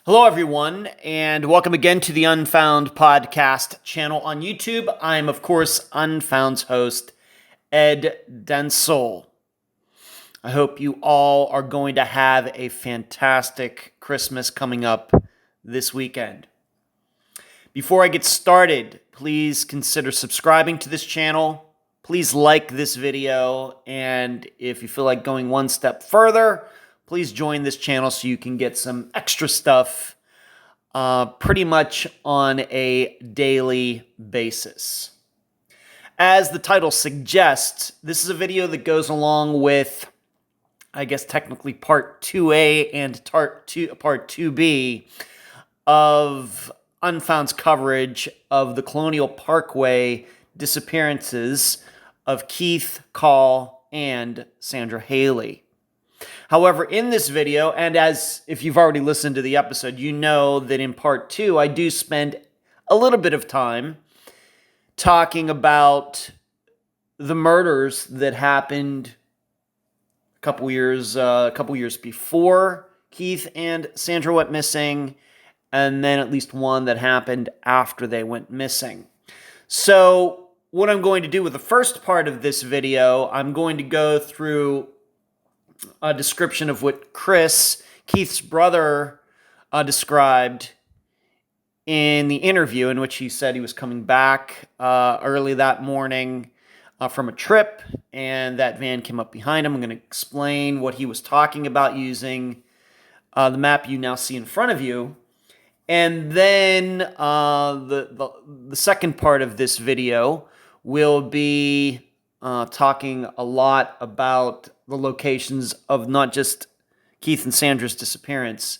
Hello, everyone, and welcome again to the Unfound Podcast channel on YouTube. I'm, of course, Unfound's host, Ed Densel. I hope you all are going to have a fantastic Christmas coming up this weekend. Before I get started, please consider subscribing to this channel. Please like this video, and if you feel like going one step further, please join this channel so you can get some extra stuff pretty much on a daily basis. As the title suggests, this is a video that goes along with, I guess technically part 2A and part 2B of Unfound's coverage of the Colonial Parkway disappearances of Keith, Call, and Sandra Haley. However, in this video, and as if you've already listened to the episode, you know that in part 2, I do spend a little bit of time talking about the murders that happened a couple years before Keith and Sandra went missing, and then at least one that happened after they went missing. So what I'm going to do with the first part of this video, I'm going to go through a description of what Chris, Keith's brother, described in the interview in which he said he was coming back early that morning from a trip, and that van came up behind him. I'm going to explain what he was talking about using the map you now see in front of you. And then the second part of this video will be talking a lot about the locations of not just Keith and Sandra's disappearance,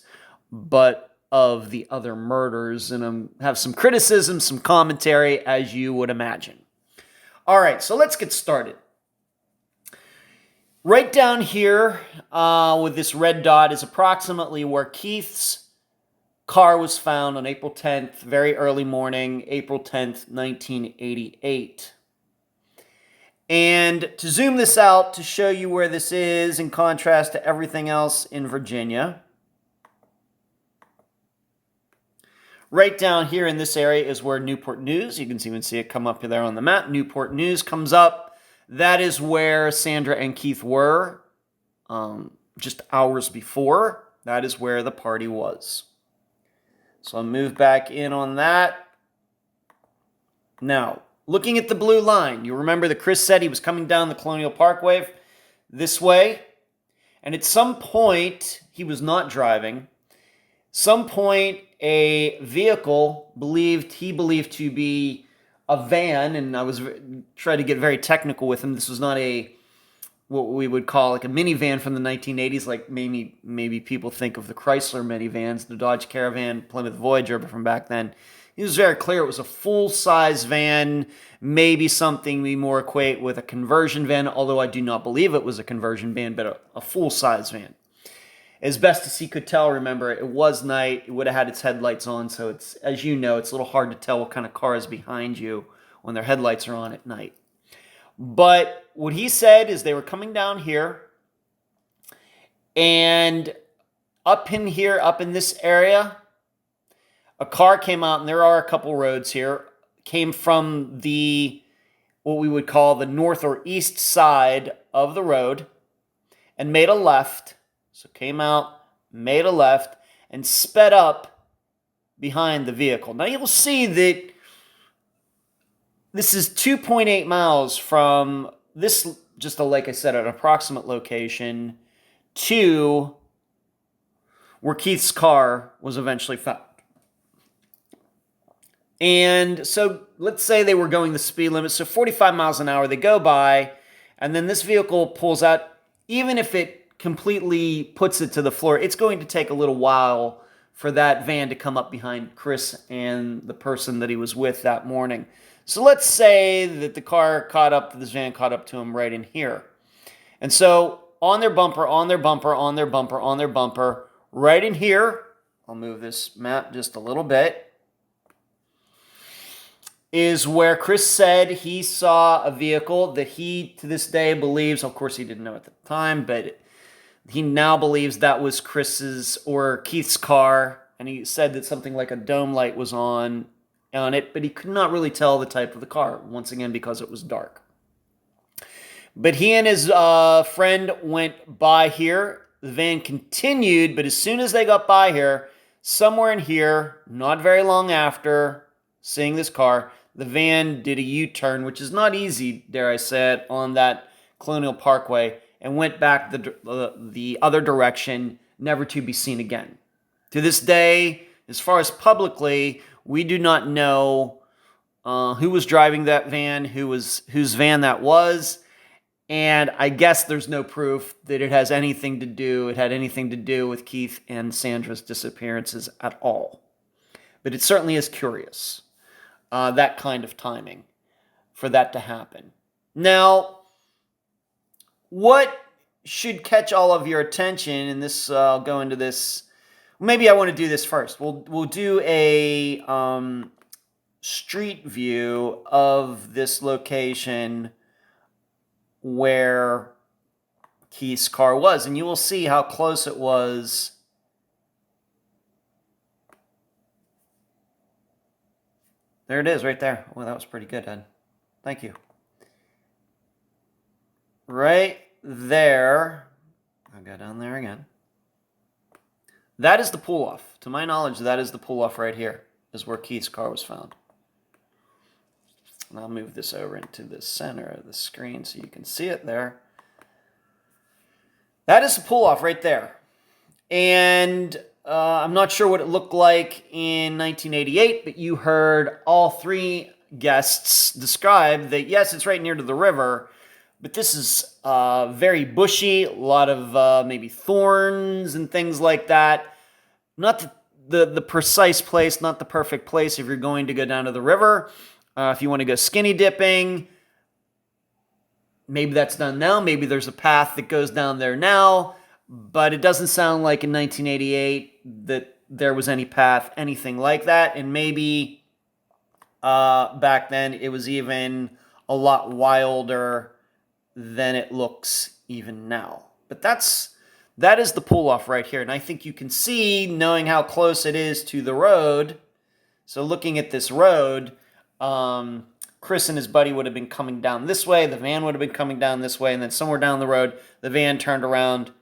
but of the other murders, and have some criticism, some commentary, as you would imagine. All right, so let's get started. Right down here with this red dot is approximately where Keith's car was found on April 10th, very early morning, April 10th, 1988. And to zoom this out to show you where this is in contrast to everything else in Virginia, right down here in this area is where Newport News, you can even see it come up there on the map, Newport News comes up. That is where Sandra and Keith were just hours before. That is where the party was. So I'll move back in on that. Now, looking at the blue line, you remember that Chris said he was coming down the Colonial Parkway this way. And at some point, he was not driving. Some point, a vehicle he believed to be a van, and I was trying to get very technical with him. This was not what we would call like a minivan from the 1980s, like maybe people think of the Chrysler minivans, the Dodge Caravan, Plymouth Voyager, but from back then. He was very clear it was a full-size van, maybe something we more equate with a conversion van, although I do not believe it was a conversion van, but a full-size van. As best as he could tell, remember, it was night. It would have had its headlights on, so it's, as you know, it's a little hard to tell what kind of car is behind you when their headlights are on at night. But what he said is they were coming down here, and up in this area, a car came out, and there are a couple roads here, came from what we would call the north or east side of the road, and made a left. So came out, made a left, and sped up behind the vehicle. Now you'll see that this is 2.8 miles from this, just like I said, an approximate location, to where Keith's car was eventually found. And so let's say they were going the speed limit, so 45 miles an hour they go by, and then this vehicle pulls out. Even if it completely puts it to the floor, it's going to take a little while for that van to come up behind Chris and the person that he was with that morning. So let's say that this van caught up to him right in here. And so on their bumper, right in here, I'll move this map just a little bit, is where Chris said he saw a vehicle that he, to this day, believes, of course he didn't know at the time, but he now believes that was Chris's or Keith's car and he said that something like a dome light was on it, but he could not really tell the type of the car, once again because it was dark. But he and his friend went by here. The van continued, but as soon as they got by here, somewhere in here, not very long after seeing this car, the van did a U-turn, which is not easy, dare I say it, on that Colonial Parkway, and went back the other direction, never to be seen again. To this day, as far as publicly, we do not know who was driving that van, whose van that was, and I guess there's no proof that it had anything to do with Keith and Sandra's disappearances at all. But it certainly is curious, that kind of timing for that to happen. Now, what should catch all of your attention, and this, I'll go into this, maybe I want to do this first. We'll do a street view of this location where Keith's car was, and you will see how close it was. There it is, right there. Well, that was pretty good, Ed. Thank you. Right there. I'll go down there again. That is the pull-off. To my knowledge, that is the pull-off right here, is where Keith's car was found. And I'll move this over into the center of the screen so you can see it there. That is the pull-off right there. And I'm not sure what it looked like in 1988, but you heard all three guests describe that, yes, it's right near to the river, but this is very bushy, a lot of maybe thorns and things like that. Not the precise place, not the perfect place if you're going to go down to the river. If you want to go skinny dipping, maybe that's done now. Maybe there's a path that goes down there now, but it doesn't sound like in 1988 that there was any path, anything like that. And maybe back then it was even a lot wilder than it looks even now. But that is the pull-off right here. And I think you can see, knowing how close it is to the road, so looking at this road, Chris and his buddy would have been coming down this way, the van would have been coming down this way, and then somewhere down the road, the van turned around,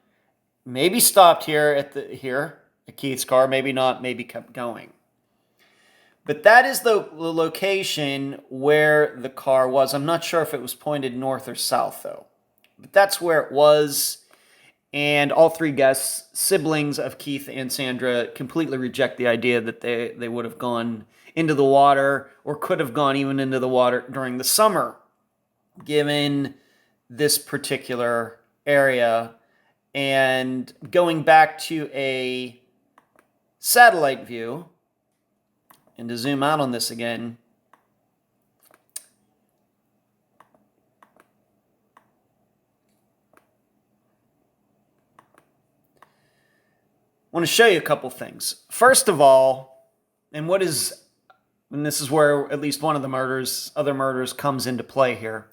maybe stopped here at Keith's car, maybe not, maybe kept going. But that is the location where the car was. I'm not sure if it was pointed north or south, though. But that's where it was. And all three guests, siblings of Keith and Sandra, completely reject the idea that they would have gone into the water or could have gone even into the water during the summer, given this particular area. And going back to a satellite view, and to zoom out on this again, I want to show you a couple things. First of all, and this is where at least one of the other murders comes into play here.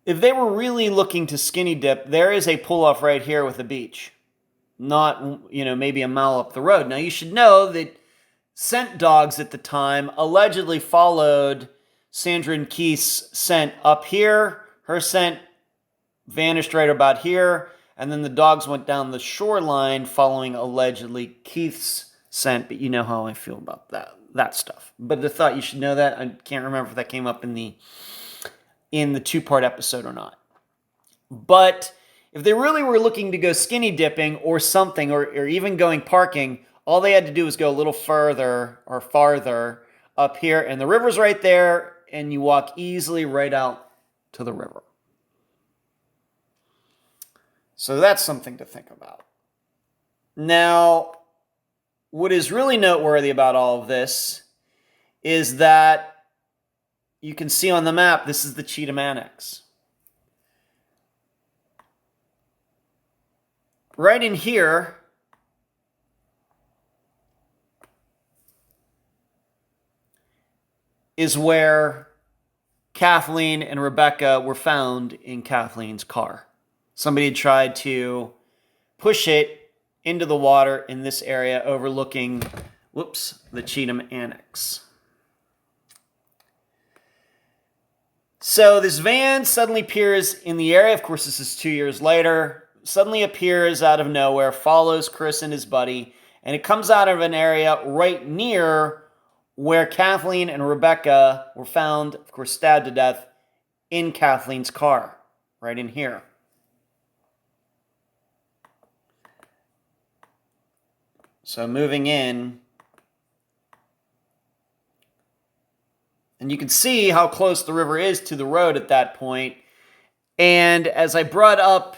If they were really looking to skinny dip, there is a pull-off right here with a beach. Not, maybe a mile up the road. Now, you should know that scent dogs at the time allegedly followed Sandra and Keith's scent up here. Her scent vanished right about here. And then the dogs went down the shoreline following allegedly Keith's scent. But you know how I feel about that stuff. But I thought you should know that. I can't remember if that came up in the two-part episode or not. But if they really were looking to go skinny dipping or something, or even going parking, all they had to do was go a little further or farther up here, and the river's right there, and you walk easily right out to the river. So that's something to think about. Now, what is really noteworthy about all of this is that you can see on the map, this is the Cheatham Annex. Right in here is where Kathleen and Rebecca were found in Kathleen's car. somebody had tried to push it into the water in this area overlooking, the Cheatham Annex. So this van suddenly appears in the area. Of course, this is 2 years later. Suddenly appears out of nowhere, follows Chris and his buddy, and it comes out of an area right near where Kathleen and Rebecca were found, of course, stabbed to death in Kathleen's car, right in here. So moving in, and you can see how close the river is to the road at that point. And as I brought up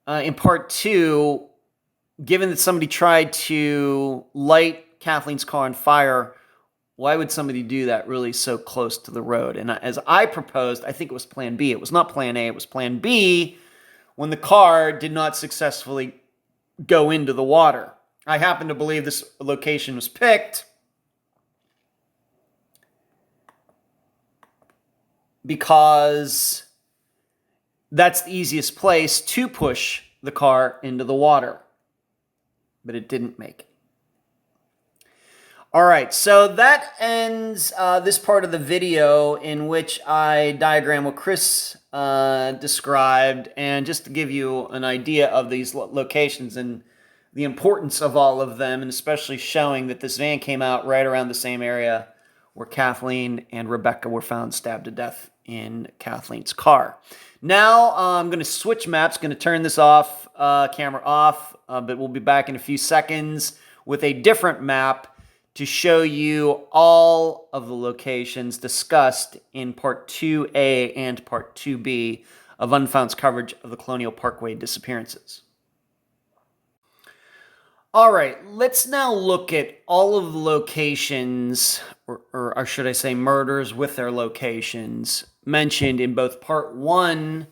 in part 2, given that somebody tried to light Kathleen's car on fire, why would somebody do that really so close to the road? And as I proposed, I think it was plan B. It was not plan A, it was plan B when the car did not successfully go into the water. I happen to believe this location was picked because that's the easiest place to push the car into the water. But it didn't make it. All right, so that ends this part of the video in which I diagram what Chris described, and just to give you an idea of these locations and the importance of all of them, and especially showing that this van came out right around the same area where Kathleen and Rebecca were found stabbed to death in Kathleen's car. Now I'm going to switch maps, going to turn this off, camera off, but we'll be back in a few seconds with a different map to show you all of the locations discussed in Part 2A and Part 2B of Unfound's coverage of the Colonial Parkway disappearances. All right, let's now look at all of the locations, or should I say murders with their locations, mentioned in both Part 1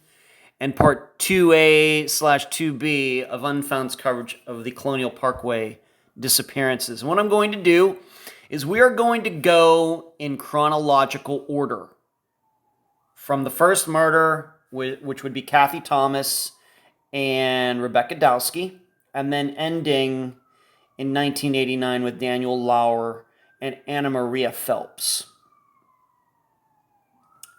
and Part 2A/2B of Unfound's coverage of the Colonial Parkway disappearances. And what I'm going to do is we are going to go in chronological order from the first murder, which would be Kathy Thomas and Rebecca Dowski, and then ending in 1989 with Daniel Lauer and Anna Maria Phelps.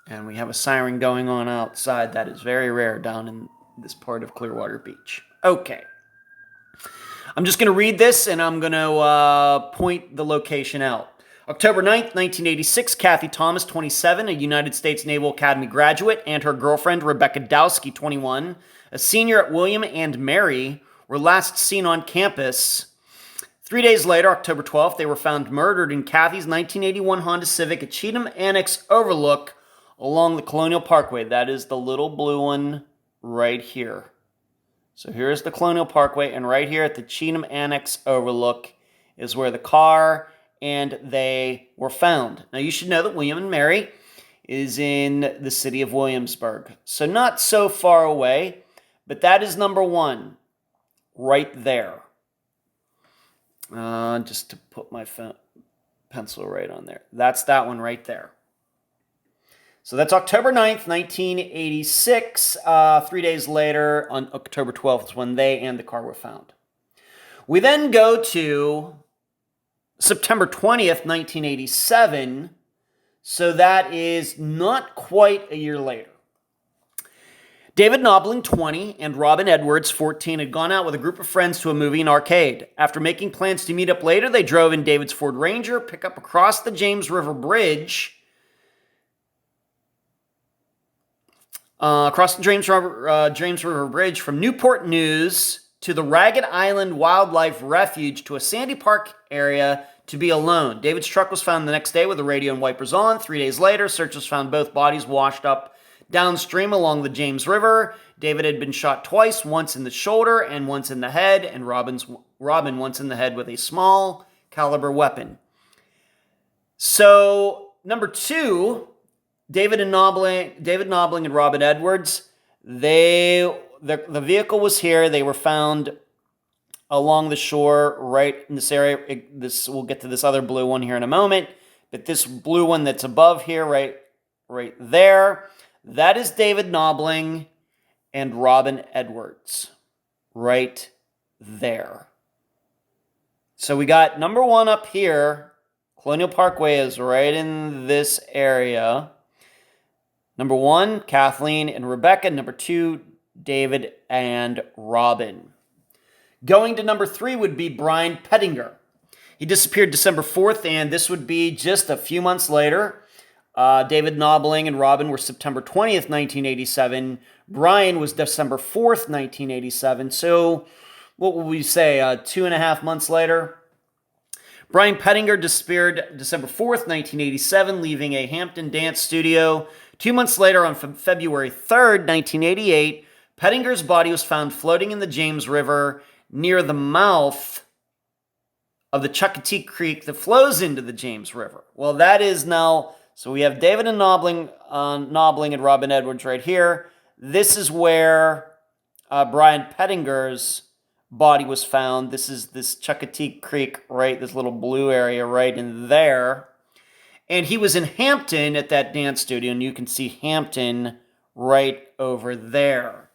And we have a siren going on outside. That is very rare down in this part of Clearwater Beach. Okay. I'm just going to read this, and I'm going to point the location out. October 9th, 1986, Kathy Thomas, 27, a United States Naval Academy graduate, and her girlfriend, Rebecca Dowski, 21, a senior at William and Mary, were last seen on campus. 3 days later, October 12th, they were found murdered in Kathy's 1981 Honda Civic at Cheatham Annex Overlook along the Colonial Parkway. That is the little blue one right here. So here's the Colonial Parkway, and right here at the Cheatham Annex Overlook is where the car and they were found. Now, you should know that William and Mary is in the city of Williamsburg. So not so far away, but that is number one right there. Just to put my pencil right on there. That's that one right there. So that's October 9th, 1986. 3 days later, on October 12th, is when they and the car were found. We then go to September 20th, 1987. So that is not quite a year later. David Knobling, 20, and Robin Edwards, 14, had gone out with a group of friends to a movie and arcade. After making plans to meet up later, they drove in David's Ford Ranger, pick up across the James River Bridge, James River Bridge from Newport News to the Ragged Island Wildlife Refuge to a Sandy Park area to be alone. David's truck was found the next day with the radio and wipers on. 3 days later, searchers found both bodies washed up downstream along the James River. David had been shot twice, once in the shoulder and once in the head, and Robin once in the head with a small caliber weapon. So, number two, David Knobling and Robin Edwards, the vehicle was here. They were found along the shore right in this area. We'll get to this other blue one here in a moment, but this blue one that's above here, right there, that is David Knobling and Robin Edwards right there. So we got number 1 up here. Colonial Parkway is right in this area. Number 1, Kathleen and Rebecca. Number 2, David and Robin. Going to number 3 would be Brian Pettinger. He disappeared December 4th, and this would be just a few months later. David Knobling and Robin were September 20th, 1987. Brian was December 4th, 1987. So what would we say, 2.5 months later? Brian Pettinger disappeared December 4th, 1987, leaving a Hampton dance studio. 2 months later, on February 3rd, 1988, Pettinger's body was found floating in the James River near the mouth of the Chukatee Creek that flows into the James River. Well, that is now, so we have David and Knobling and Robin Edwards right here. This is where Brian Pettinger's body was found. This is this Chukatee Creek, right? This little blue area right in there. And he was in Hampton at that dance studio, and you can see Hampton right over there.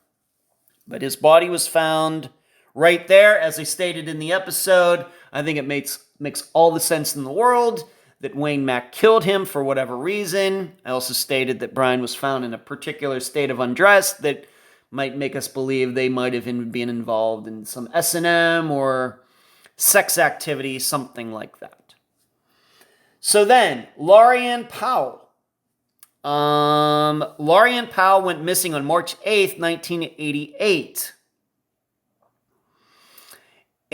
But his body was found right there, as I stated in the episode. I think it makes all the sense in the world that Wayne Mack killed him for whatever reason. I also stated that Brian was found in a particular state of undress that might make us believe they might have been involved in some S&M or sex activity, something like that. So then, Laurie Ann Powell. Laurie Ann Powell went missing on March 8th, 1988.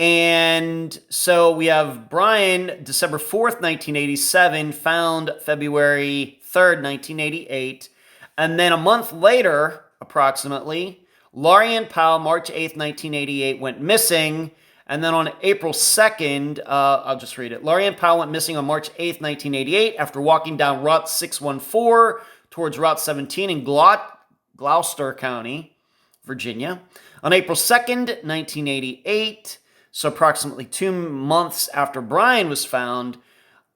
And so we have Brian, December 4th, 1987, found February 3rd, 1988. And then a month later, approximately, Laurie Ann Powell, March 8th, 1988, went missing. And then on April 2nd, I'll just read it. Laurie Ann Powell went missing on March 8th, 1988, after walking down Route 614 towards Route 17 in Gloucester County, Virginia. On April 2nd, 1988, so approximately 2 months after Brian was found,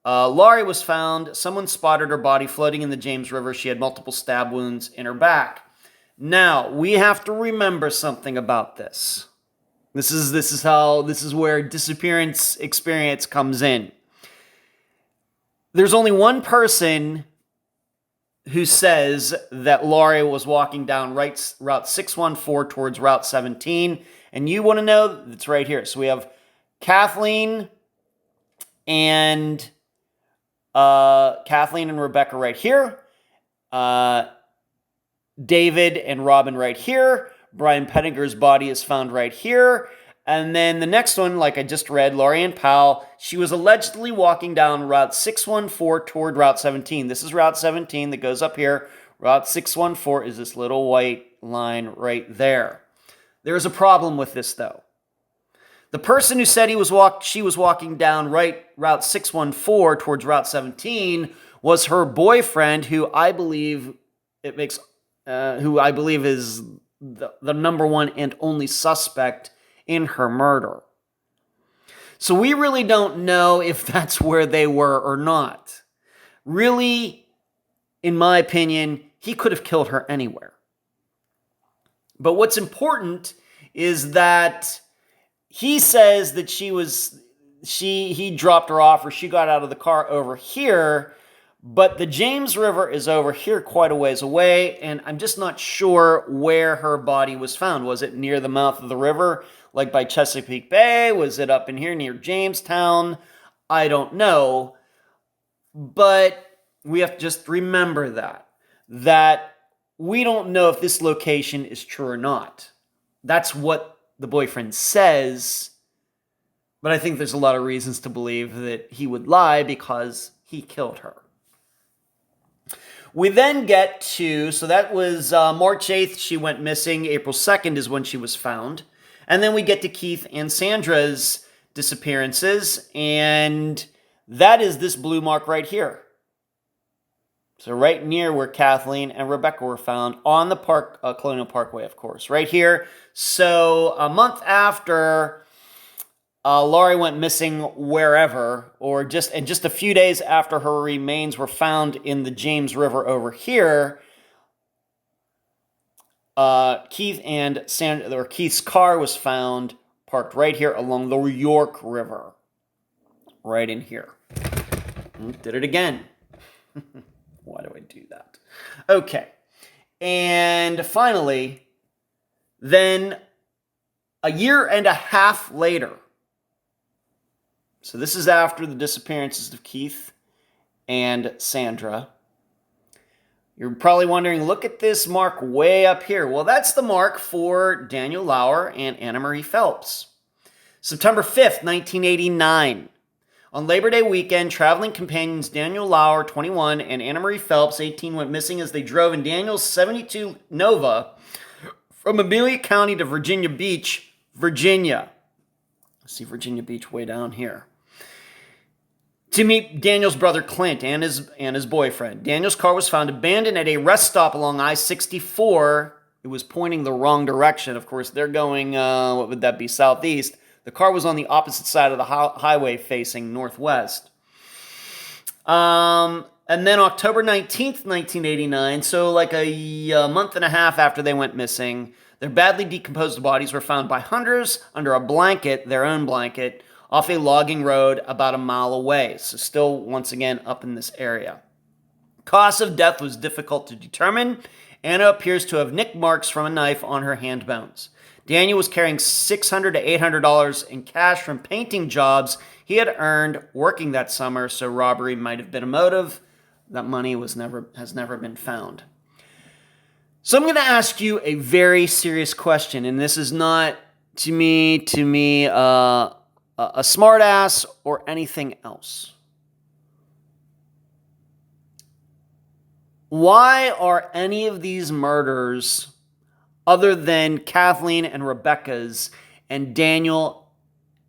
Laurie was found. Someone spotted her body floating in the James River. She had multiple stab wounds in her back. Now, we have to remember something about this. This is where disappearance experience comes in. There's only one person who says that Laurie was walking down Route 614 towards Route 17, and you want to know? It's right here. So we have Kathleen and Rebecca right here. David and Robin right here. Brian Pettinger's body is found right here. And then the next one, like I just read, Laurie Ann Powell, she was allegedly walking down Route 614 toward Route 17. This is Route 17 that goes up here. Route 614 is this little white line right there. There's a problem with this, though. The person who said she was walking down Route 614 towards Route 17 was her boyfriend, who I believe is the number one and only suspect in her murder. So we really don't know if that's where they were or not. Really, in my opinion, he could have killed her anywhere. But what's important is that he says that he dropped her off, or she got out of the car over here, but the James River is over here quite a ways away, and I'm just not sure where her body was found. Was it near the mouth of the river, like by Chesapeake Bay? Was it up in here near Jamestown? I don't know. But we have to just remember that we don't know if this location is true or not. That's what the boyfriend says, but I think there's a lot of reasons to believe that he would lie because he killed her. We then get to, so that was March 8th, she went missing. April 2nd is when she was found. And then we get to Keith and Sandra's disappearances, and that is this blue mark right here. So right near where Kathleen and Rebecca were found on the Colonial Parkway, of course, right here. So a month after Laurie went missing wherever, or just a few days after her remains were found in the James River over here, Keith's car was found parked right here along the York River. Right in here. Did it again. Why do I do that? Okay. And finally, then a year and a half later, so this is after the disappearances of Keith and Sandra. You're probably wondering, look at this mark way up here. Well, that's the mark for Daniel Lauer and Anna Marie Phelps. September 5th, 1989. On Labor Day weekend, traveling companions Daniel Lauer, 21, and Anna Marie Phelps, 18, went missing as they drove in Daniel's 72 Nova from Amelia County to Virginia Beach, Virginia. See Virginia Beach way down here. To meet Daniel's brother Clint and his boyfriend. Daniel's car was found abandoned at a rest stop along I-64. It was pointing the wrong direction. Of course, they're going, what would that be, southeast. The car was on the opposite side of the highway facing northwest. And then October 19th, 1989, so like a month and a half after they went missing, their badly decomposed bodies were found by hunters under a blanket, their own blanket, off a logging road about a mile away. So still, once again, up in this area. Cause of death was difficult to determine. Anna appears to have nick marks from a knife on her hand bones. Daniel was carrying $600 to $800 in cash from painting jobs he had earned working that summer, so robbery might have been a motive. That money has never been found. So I'm going to ask you a very serious question, and this is not to me a smartass or anything else. Why are any of these murders, other than Kathleen and Rebecca's and Daniel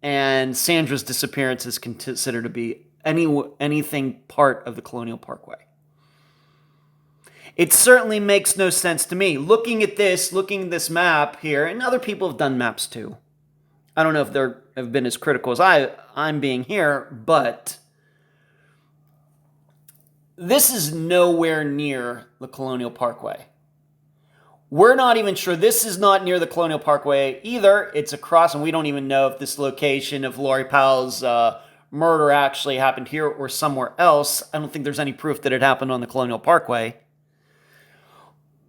and Sandra's disappearances, considered to be anything part of the Colonial Parkway? It certainly makes no sense to me. Looking at this map here, and other people have done maps too. I don't know if they have been as critical as I'm being here, but this is nowhere near the Colonial Parkway. We're not even sure. This is not near the Colonial Parkway either. It's across, and we don't even know if this location of Lori Powell's murder actually happened here or somewhere else. I don't think there's any proof that it happened on the Colonial Parkway.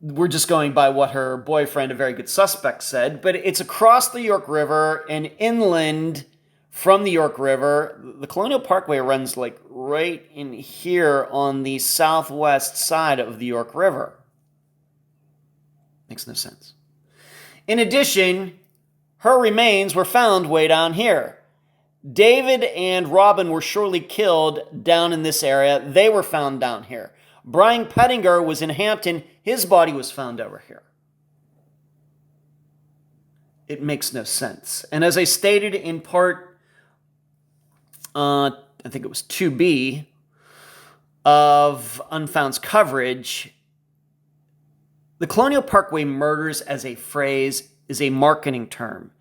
We're just going by what her boyfriend, a very good suspect, said. But it's across the York River and inland from the York River. The Colonial Parkway runs like right in here on the southwest side of the York River. Makes no sense. In addition, her remains were found way down here. David and Robin were surely killed down in this area. They were found down here. Brian Pettinger was in Hampton. His body was found over here. It makes no sense. And as I stated in part, I think it was 2B of Unfound's coverage, the Colonial Parkway Murders as a phrase is a marketing term.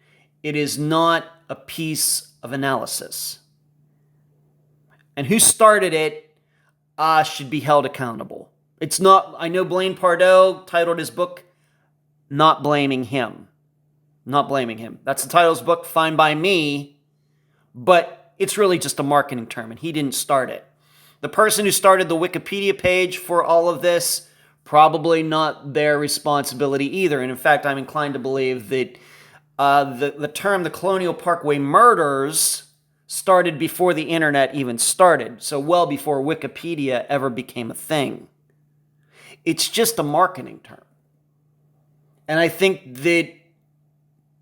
It is not a piece of analysis. And who started it should be held accountable. It's not, I know Blaine Pardoe titled his book, Not Blaming Him. Not blaming him. That's the title of his book, fine by me, but it's really just a marketing term, and he didn't start it. The person who started the Wikipedia page for all of this, probably not their responsibility either. And in fact, I'm inclined to believe that the term the Colonial Parkway Murders started before the internet even started, so well before Wikipedia ever became a thing. It's just a marketing term. And I think that,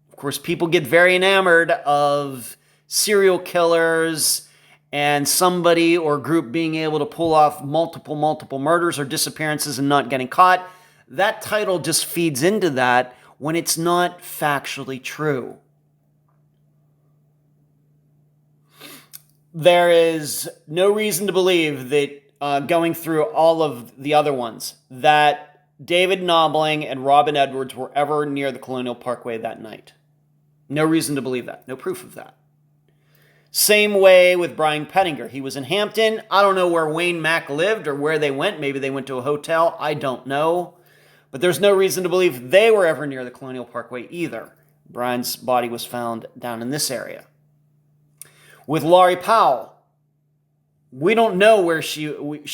of course, people get very enamored of serial killers and somebody or group being able to pull off multiple murders or disappearances and not getting caught. That title just feeds into that when it's not factually true. There is no reason to believe that going through all of the other ones, that David Knobling and Robin Edwards were ever near the Colonial Parkway that night. No reason to believe that. No proof of that. Same way with Brian Pettinger. He was in Hampton. I don't know where Wayne Mack lived or where they went. Maybe they went to a hotel. I don't know. But there's no reason to believe they were ever near the Colonial Parkway either. Brian's body was found down in this area. With Laurie Powell, we don't know where she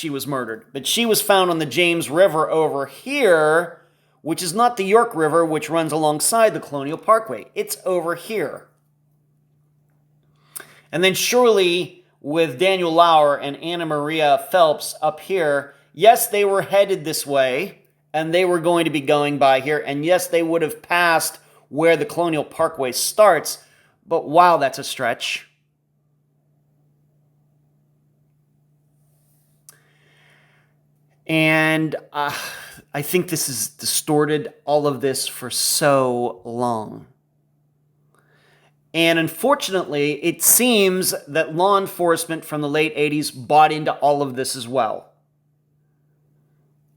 was murdered, but she was found on the James River over here, which is not the York River, which runs alongside the Colonial Parkway. It's over here. And then surely with Daniel Lauer and Anna Maria Phelps up here, yes, they were headed this way, and they were going to be going by here, and yes, they would have passed where the Colonial Parkway starts, but wow, that's a stretch. And I think this has distorted all of this for so long. And unfortunately, it seems that law enforcement from the late 80s bought into all of this as well.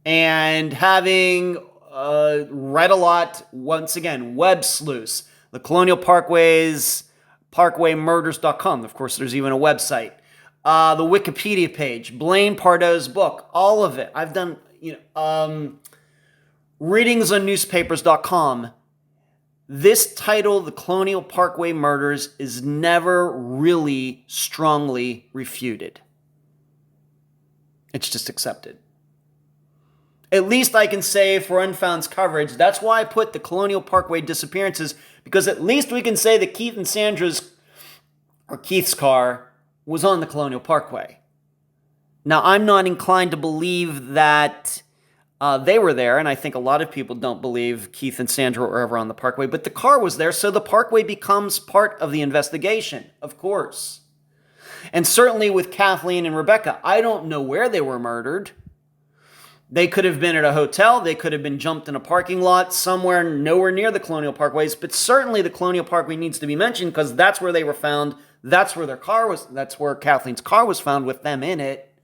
And having read a lot, once again, web sleuths, the Colonial Parkway's parkway-murders.com. Of course, there's even a website. The Wikipedia page, Blaine Pardoe's book, all of it. I've done, readings on newspapers.com. This title, The Colonial Parkway Murders, is never really strongly refuted. It's just accepted. At least I can say for Unfound's coverage, that's why I put the Colonial Parkway Disappearances, because at least we can say that Keith and Sandra's, or Keith's car, was on the Colonial Parkway. Now, I'm not inclined to believe that they were there, and I think a lot of people don't believe Keith and Sandra were ever on the Parkway, but the car was there, so the Parkway becomes part of the investigation, of course. And certainly with Kathleen and Rebecca, I don't know where they were murdered. They could have been at a hotel, they could have been jumped in a parking lot somewhere nowhere near the Colonial Parkways, but certainly the Colonial Parkway needs to be mentioned because that's where they were found. That's where their car was, that's where Kathleen's car was found with them in it.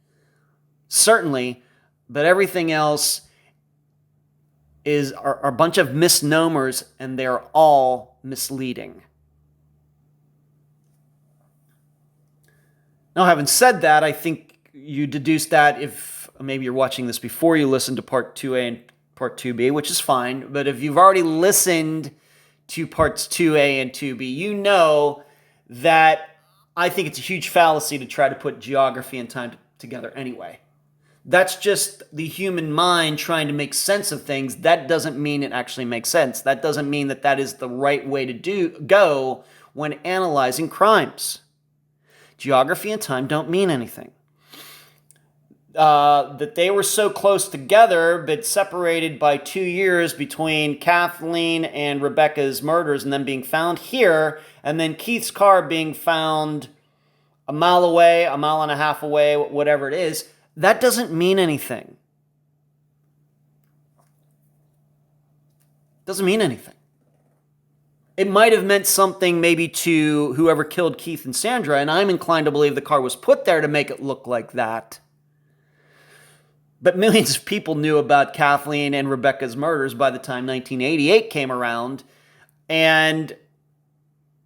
Certainly, but everything else are a bunch of misnomers, and they're all misleading. Now, having said that, I think you deduce that if maybe you're watching this before you listen to Part 2A and Part 2B, which is fine, but if you've already listened to Parts 2A and 2B, you know that I think it's a huge fallacy to try to put geography and time together anyway. That's just the human mind trying to make sense of things. That doesn't mean it actually makes sense. That doesn't mean that that is the right way to go when analyzing crimes. Geography and time don't mean anything. That they were so close together, but separated by 2 years between Kathleen and Rebecca's murders and them being found here, and then Keith's car being found a mile away, a mile and a half away, whatever it is, that doesn't mean anything. Doesn't mean anything. It might have meant something maybe to whoever killed Keith and Sandra, and I'm inclined to believe the car was put there to make it look like that. But millions of people knew about Kathleen and Rebecca's murders by the time 1988 came around, and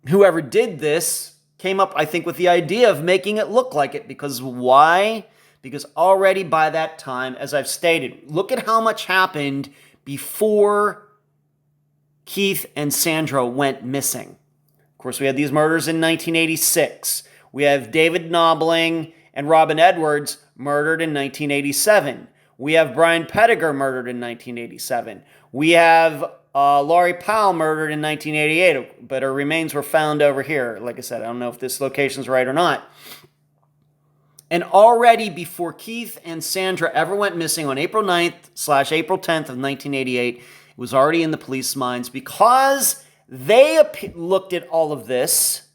whoever did this came up, I think, with the idea of making it look like it. Because why? Because already by that time, as I've stated, look at how much happened before Keith and Sandra went missing. Of course, we had these murders in 1986. We have David Knobling and Robin Edwards murdered in 1987. We have Brian Pettiger murdered in 1987. We have Laurie Powell murdered in 1988, but her remains were found over here. Like I said, I don't know if this location's right or not. And already before Keith and Sandra ever went missing on April 9th/April 10th of 1988, it was already in the police minds because they looked at all of this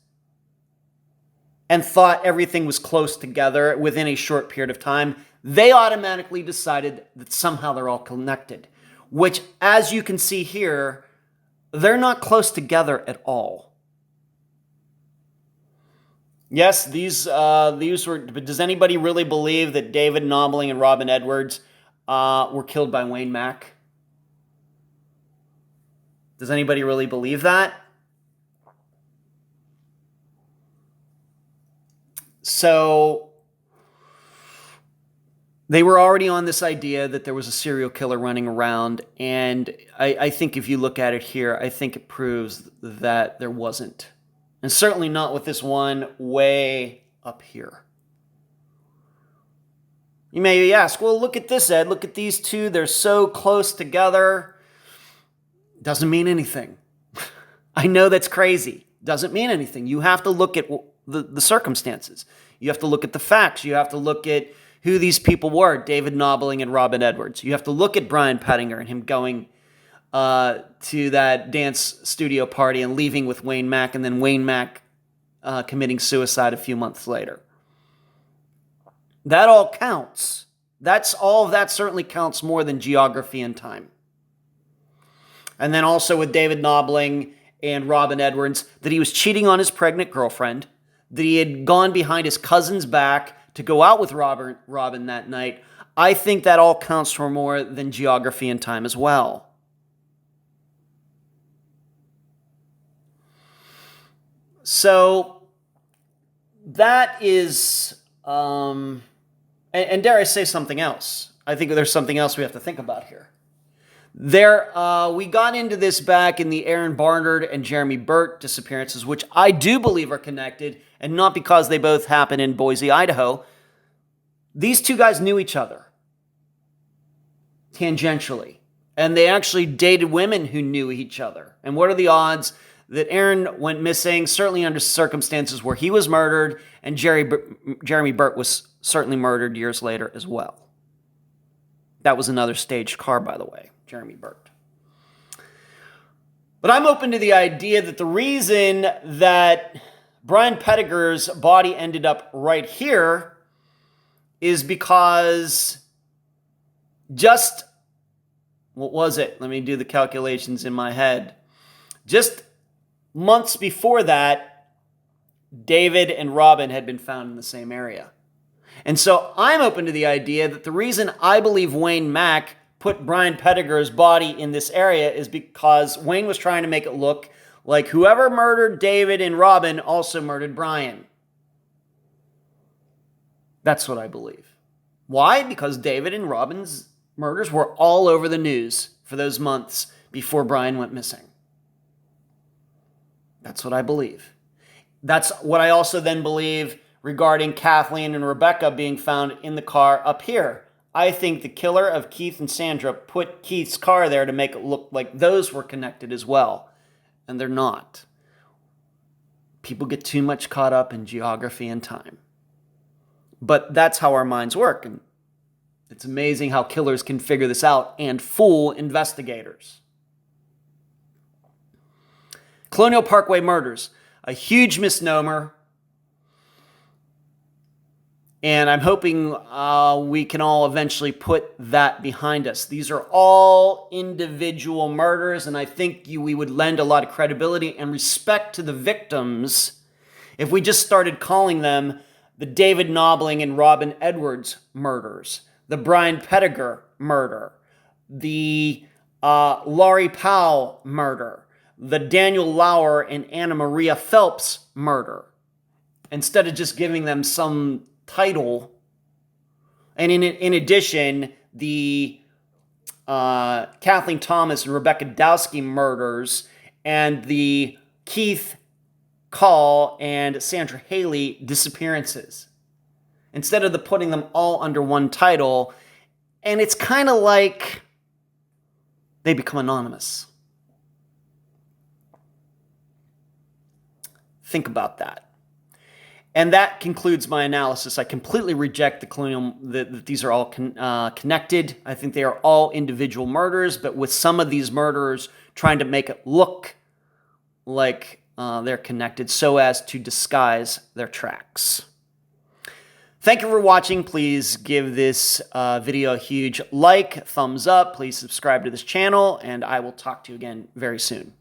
and thought everything was close together within a short period of time. They automatically decided that somehow they're all connected, which, as you can see here, they're not close together at all. Yes, these were, but does anybody really believe that David Knobling and Robin Edwards were killed by Wayne Mack? Does anybody really believe that? So, They were already on this idea that there was a serial killer running around, and I think if you look at it here, I think it proves that there wasn't. And certainly not with this one way up here. You may ask, well, look at this, Ed. Look at these two. They're so close together. Doesn't mean anything. I know that's crazy. Doesn't mean anything. You have to look at the circumstances. You have to look at the facts. You have to look at who these people were, David Knobling and Robin Edwards. You have to look at Brian Pettinger and him going to that dance studio party and leaving with Wayne Mack, and then Wayne Mack committing suicide a few months later. That all counts. All of that certainly counts more than geography and time. And then also with David Knobling and Robin Edwards, that he was cheating on his pregnant girlfriend, that he had gone behind his cousin's back to go out with Robin that night. I think that all counts for more than geography and time as well. So that is, and dare I say something else? I think there's something else we have to think about here. We got into this back in the Aaron Barnard and Jeremy Burt disappearances, which I do believe are connected, and not because they both happen in Boise, Idaho. These two guys knew each other tangentially, and they actually dated women who knew each other. And what are the odds that Aaron went missing, certainly under circumstances where he was murdered, and Jeremy Burt was certainly murdered years later as well. That was another staged car, by the way, Jeremy Burt. But I'm open to the idea that the reason that Brian Pettinger's body ended up right here is because just, what was it? Let me do the calculations in my head. Just months before that, David and Robin had been found in the same area. And so I'm open to the idea that the reason I believe Wayne Mack put Brian Pettinger's body in this area is because Wayne was trying to make it look like whoever murdered David and Robin also murdered Brian. That's what I believe. Why? Because David and Robin's murders were all over the news for those months before Brian went missing. That's what I believe. That's what I also then believe regarding Kathleen and Rebecca being found in the car up here. I think the killer of Keith and Sandra put Keith's car there to make it look like those were connected as well. And they're not. People get too much caught up in geography and time. But that's how our minds work. And it's amazing how killers can figure this out and fool investigators. Colonial Parkway Murders, a huge misnomer. And I'm hoping we can all eventually put that behind us. These are all individual murders, and I think we would lend a lot of credibility and respect to the victims if we just started calling them the David Knobling and Robin Edwards murders, the Brian Pettinger murder, the Laurie Powell murder, the Daniel Lauer and Anna Maria Phelps murder, instead of just giving them some title. And in addition, the Kathleen Thomas and Rebecca Dowski murders and the Keith Call and Sandra Haley disappearances, instead of putting them all under one title. And it's kind of like they become anonymous. Think about that. And that concludes my analysis. I completely reject the colonial, that these are all connected. I think they are all individual murders, but with some of these murderers trying to make it look like they're connected so as to disguise their tracks. Thank you for watching. Please give this video a huge like, thumbs up. Please subscribe to this channel, and I will talk to you again very soon.